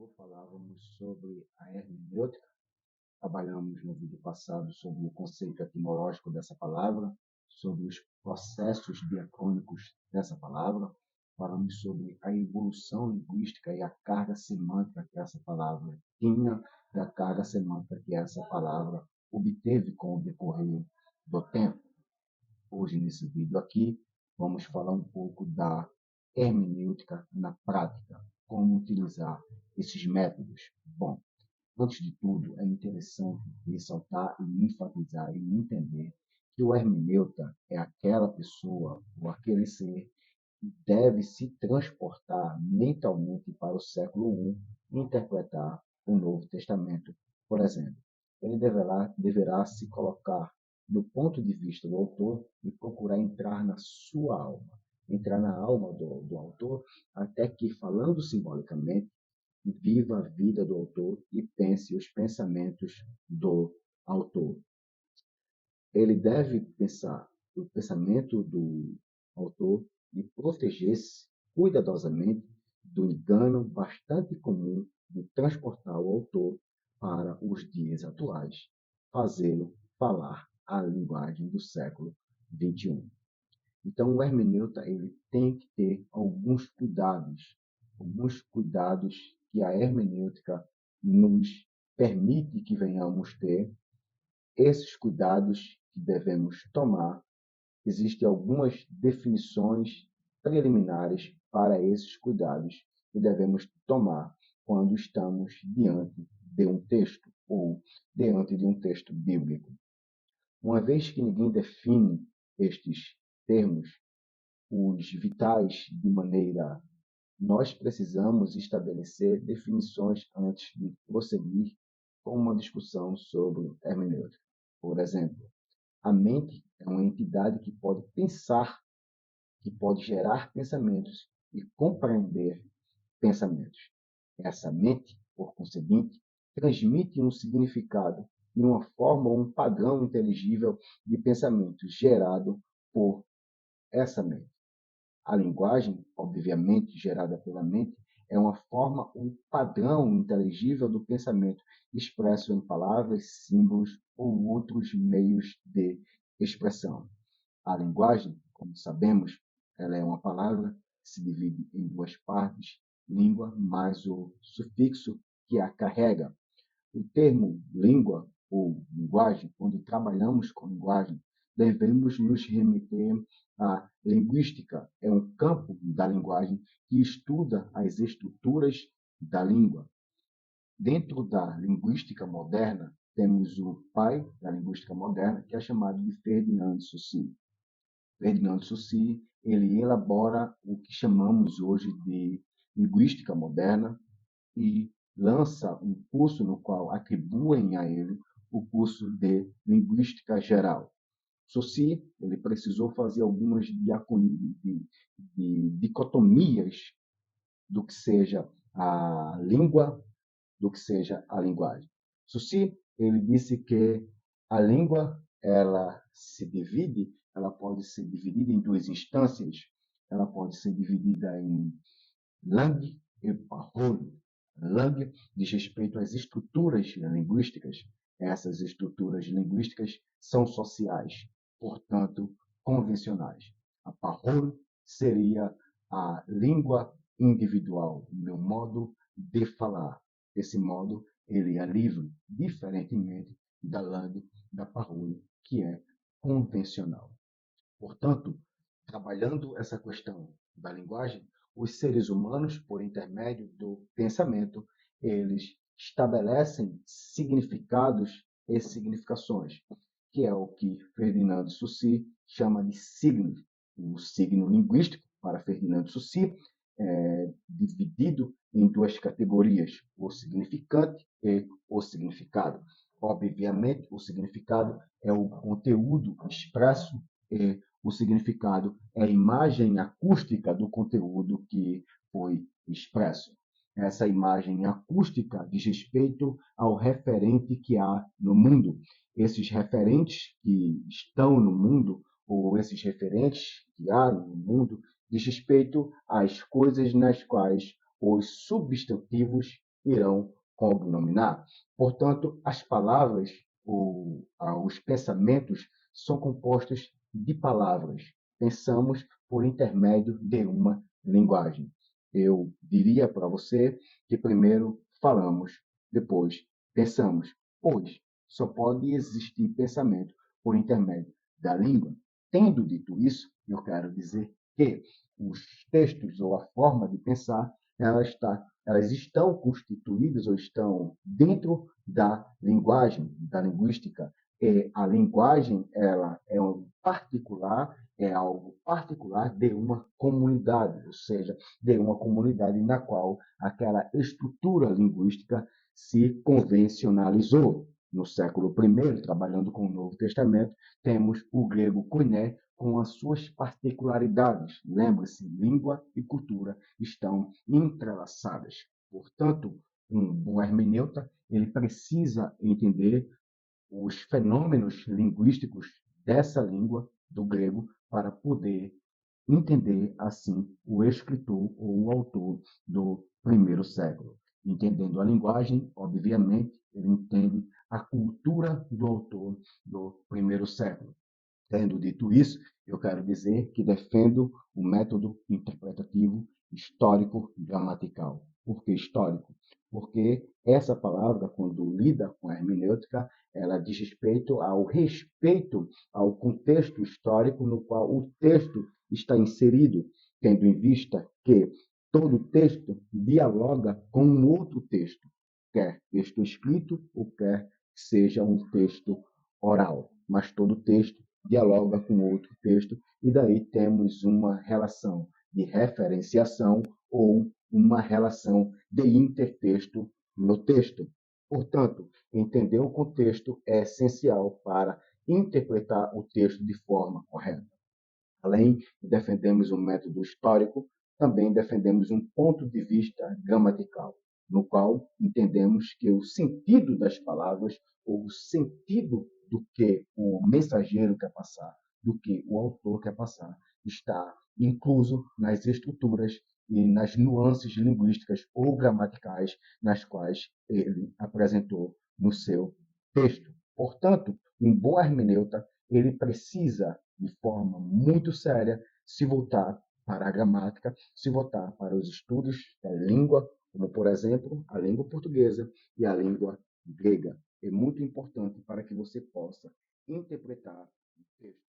anterior falávamos sobre a hermenêutica, trabalhamos no vídeo passado sobre o conceito etimológico dessa palavra, sobre os processos diacrônicos dessa palavra, falamos sobre a evolução linguística e a carga semântica que essa palavra tinha e a carga semântica que essa palavra obteve com o decorrer do tempo. Hoje, nesse vídeo aqui, vamos falar um pouco da hermenêutica na prática, como utilizar esses métodos. Bom, antes de tudo, é interessante ressaltar e enfatizar e entender que o hermeneuta é aquela pessoa ou aquele ser que deve se transportar mentalmente para o século I e interpretar o Novo Testamento, por exemplo. Ele deverá se colocar do ponto de vista do autor e procurar entrar na sua alma, entrar na alma do autor, até que, falando simbolicamente, viva a vida do autor e pense os pensamentos do autor. Ele deve pensar o pensamento do autor e proteger-se cuidadosamente do engano bastante comum de transportar o autor para os dias atuais, fazê-lo falar a linguagem do século XXI. Então, o hermeneuta ele tem que ter alguns cuidados que a hermenêutica nos permite que venhamos ter. Esses cuidados que devemos tomar, existem algumas definições preliminares para esses cuidados que devemos tomar quando estamos diante de um texto ou diante de um texto bíblico. Uma vez que ninguém define estes termos, os vitais de maneira, nós precisamos estabelecer definições antes de prosseguir com uma discussão sobre hermenêutica. Por exemplo, a mente é uma entidade que pode pensar, que pode gerar pensamentos e compreender pensamentos. Essa mente, por conseguinte, transmite um significado e uma forma ou um padrão inteligível de pensamento gerado por essa mente. A linguagem, obviamente gerada pela mente, é uma forma, um padrão inteligível do pensamento, expresso em palavras, símbolos ou outros meios de expressão. A linguagem, como sabemos, ela é uma palavra que se divide em duas partes, língua mais o sufixo que a carrega. O termo língua ou linguagem, quando trabalhamos com linguagem, devemos nos remeter à linguística. É um campo da linguagem que estuda as estruturas da língua. Dentro da linguística moderna, temos o pai da linguística moderna, que é chamado de Ferdinand Saussure. Ferdinand Saussure, ele elabora o que chamamos hoje de linguística moderna e lança um curso no qual atribuem a ele o curso de Linguística Geral. Saussure, ele precisou fazer algumas dicotomias do que seja a língua, do que seja a linguagem. Saussure, ele disse que a língua, ela pode ser dividida em duas instâncias. Ela pode ser dividida em langue e parole. Langue diz respeito às estruturas linguísticas. Essas estruturas linguísticas são sociais, portanto, convencionais. A parole seria a língua individual, o meu modo de falar. Desse modo, ele é livre, diferentemente da langue, da parole, que é convencional. Portanto, trabalhando essa questão da linguagem, os seres humanos, por intermédio do pensamento, eles estabelecem significados e significações, que é o que Ferdinand Saussure chama de signo. O signo linguístico, para Ferdinand Saussure, é dividido em duas categorias, o significante e o significado. Obviamente, o significado é o conteúdo expresso e o significado é a imagem acústica do conteúdo que foi expresso. Essa imagem acústica diz respeito ao referente que há no mundo. Esses referentes que estão no mundo, ou esses referentes que há no mundo, diz respeito às coisas nas quais os substantivos irão cognominar. Portanto, as palavras, os pensamentos são compostos de palavras. Pensamos por intermédio de uma linguagem. Eu diria para você que primeiro falamos, depois pensamos, pois só pode existir pensamento por intermédio da língua. Tendo dito isso, eu quero dizer que os textos ou a forma de pensar, elas estão constituídas ou estão dentro da linguística. A linguagem ela é algo particular de uma comunidade, ou seja, de uma comunidade na qual aquela estrutura linguística se convencionalizou. No século I, trabalhando com o Novo Testamento, temos o grego koiné com as suas particularidades. Lembre-se, língua e cultura estão entrelaçadas. Portanto, um bom hermeneuta ele precisa entender os fenômenos linguísticos dessa língua, do grego, para poder entender, assim, o escritor ou o autor do primeiro século. Entendendo a linguagem, obviamente, ele entende a cultura do autor do primeiro século. Tendo dito isso, eu quero dizer que defendo o método interpretativo histórico-gramatical. Por que histórico? Porque essa palavra, quando lida com a hermenêutica, ela diz respeito ao contexto histórico no qual o texto está inserido, tendo em vista que todo texto dialoga com um outro texto, quer texto escrito ou quer seja um texto oral, mas todo texto dialoga com outro texto, e daí temos uma relação de referenciação ou uma relação de intertexto no texto. Portanto, entender o contexto é essencial para interpretar o texto de forma correta. Além de defendermos um método histórico, também defendemos um ponto de vista gramatical, no qual entendemos que o sentido das palavras, ou o sentido do que o mensageiro quer passar, do que o autor quer passar, está incluso nas estruturas e nas nuances linguísticas ou gramaticais nas quais ele apresentou no seu texto. Portanto, um bom hermeneuta ele precisa, de forma muito séria, se voltar para a gramática, se voltar para os estudos da língua, como, por exemplo, a língua portuguesa e a língua grega. É muito importante para que você possa interpretar o texto.